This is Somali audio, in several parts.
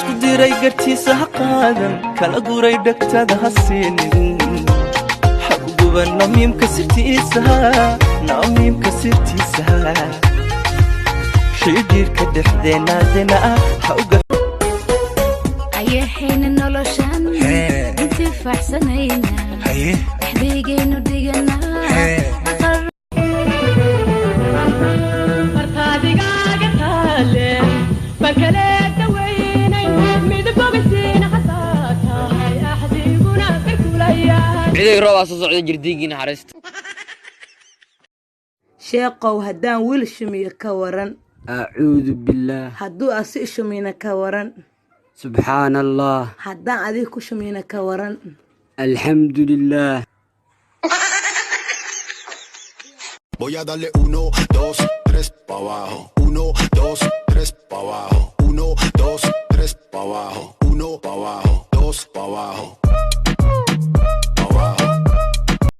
isku diray gartiisa ha qaadan kala guray dhagtada ha siinin xaguban namiimka sirtiisa xidhiirka dhexdeenaadena ha uga ayahayna noloshan intifaacsanayna dhexdeygaynu dhiganaa markaadigaaga taale bankaleeda weynay midbogasiina xataa tahay axdiguna kakulayaan ciiday roobaa soo socda jirdiinkiina xariista sheeqow haddaan wiil shumiyo ka waran acuudu billaah hadduu asi shumina ka waran subxaana allah haddaan adiga ku shumina ka waran alxamdu lilaah Voy a darle 1, 2, 3 pa' abajo. 1, 2, 3 pa' abajo. 1, 2, 3 pa' abajo. 1 pa' abajo. 2 pa' abajo. Pa' abajo.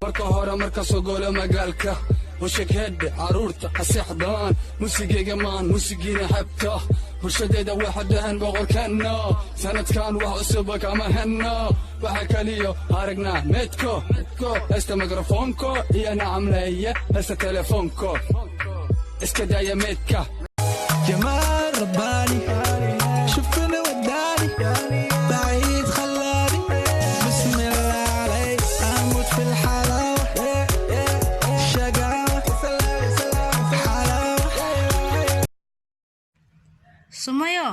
Marka hore marka soo golo magaalka وشكهد عرورته أسحبان موسيقى جمان موسيقى حبته وشديدة وحدهن بغور كنا سنة كان وحسبك أما هنا وحكى ليو هارقنا متكو است ميكروفونكو يا نعم ليا است تليفونكو اسكدايا متكا جمال رباني شوفنا وداني بعيد خلاني بسم الله علي أموت في الحلاوة sumayo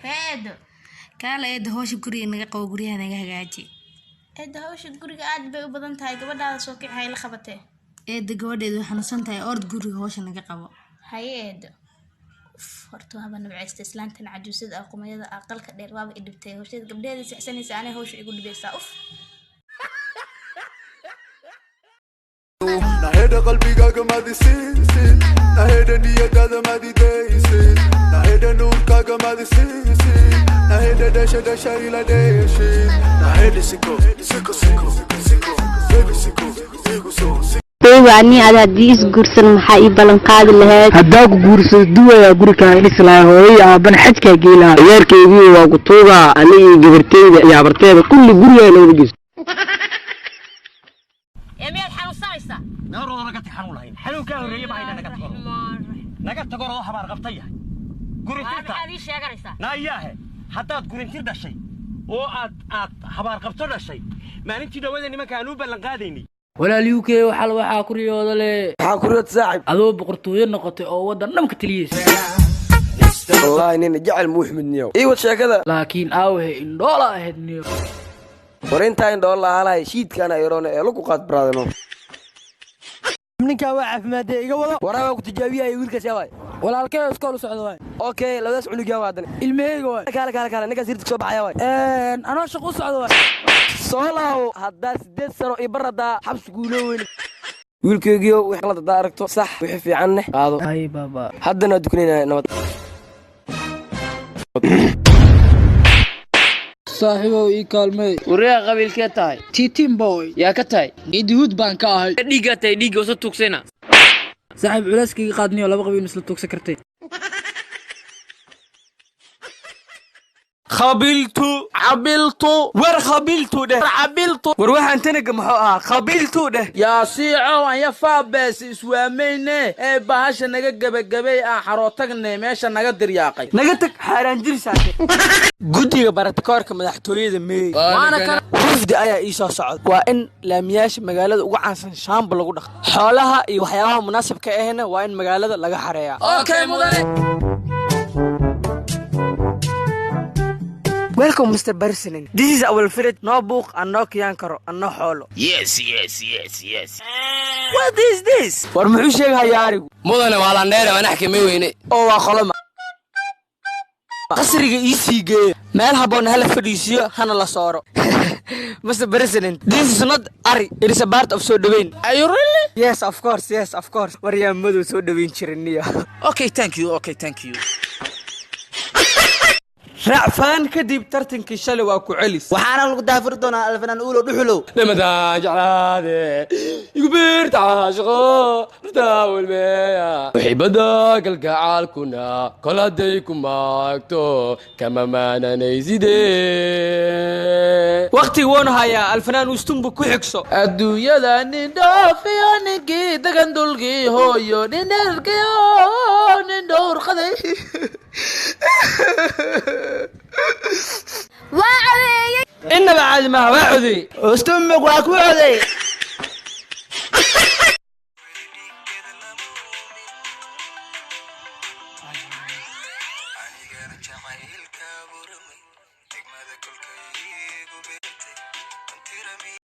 heedo kaala eedo hawsha guriga naga qabo guriga naga hagaaji eedo hawsha guriga aad bay u badan tahay gabadhaada soo kicay la qabatay eedo gabadheedu xanuunsan tahay ord guriga hawsha naga qabo haye eedo horto haba nabcaysta islaantan cajuusada aqoomada aqalka dheer waaba idibtay hawsha gabdheeda sixsanaysa anay hawsha igu dhibeysaa نهيدا قلبيك ما دي سيسي نهيدا نيتادا ما دي ديسي نهيدا نوركاك ما دي سيسي نهيدا داشا داشا إلى ديشي نهيدا سيكو سيكو سيكو سيكو بيبي سيكو سيكو سيكو وعني على ديس قرص المحاي بلنقاد لهاد هداك قرص دوية قريكا إسلا هوي أبن حجكا قيلا ياركي بيه وقطوغا أني جبرتيدا يابرتيدا كل قرية لو بجيس يميل حلو سايسا نورو نقطي حلو لهين حلو كاهو ريبا هيدا نقطي قرو حبار غبطيها قرنتيرتا هذه شيء غريسا لا إياه حتى قرنتير دا شيء oo aad xabaar qabto dhashay maalintii dhawadani ma kaanu ballan qaadayni walaaliyuukee waxa ku riyooda le waxa ku riyooda saaxib adoo boqortooyo noqotay oo wadan dhamka taliyay wallahi inna jacayl muuxmid niyo wad sheekada laakiin aawahe indhoola ahayd niyo warinta indhoola halay shiidkana ayroona ee lagu qaad braadano ninka waa caafimaadee iga wada waraaba ku tijaabiyay wiilka saway walaalkay iskool socdo way okay labadaas cunugan waadan ilmahayga way kala ninka sirta soo baxaya way anoo shaqo socdo way soo laaw hadda 8 sano iyo barada xabs guulo weyn wiilkaygiyo wax la dad aragto sax wixii fiican qaado ay baba haddana dukunayna nabad saaxiibow ii kaalmay wariyaha qabiilkee tahay tiitin boy yaa ka tahay idihuud baan ka ahay dhiiga tahay dhiiga soo tuugsana saaxiib culeyskii qaadniyo laba qabiil isla tuugsan kartay خبلت ورخبلت ده عبلت وروح انت نجمعها خبلت ده يا سيعو يا فابس اسوامينه اي باهش نغا غبغبي ان حروتغنه meesha naga diryaaqay naga tag xaraan jirsaaday gudiga baratakoorka madaxtooyada meey waana kan wafdi ayaa ii soo socda waa in laamiyaasha magaalada ugu caansan shaamba lagu dhaqo xoolaha iyo waxyaabaha munaasabka ahna waa in magaalada laga xareeyaa okay mudane Welcome, Mr. President. This is our favorite no book and no kiankaro and no holo. Yes. What is this? War muxuu sheegay yaarigu? mudane waa la dheer waan xakimay weyne oo waa qolama. qasriga ii siigeey. meel haboon hala fadhiisiyo hana la sooro. Mr. President, this is not Ari. It is a part of so dhaweyn. Are you really? Yes, of course. Waryaamadu soo dhaweyn jiraniyo. Okay, thank you. racfaan kadib tartankii shalay waa ku celis waxaana lagu daafuri doonaa alfanaan uulo dhuxulow لمدان جعلادي يكبر تعاشقو رتاول بيا وحبدا كالقعال كنا كل هديكم ماكتو كما ما نيزيدي waqti woon hayaa alfanaan ustumbu ku xigso adduunyada nin dhoofiyo ninkii degan dulkii hooyo nin ergayo nin dhowrqaday waa codeeyey innaba caadi maaha waa codey ustumbuk waa ku codey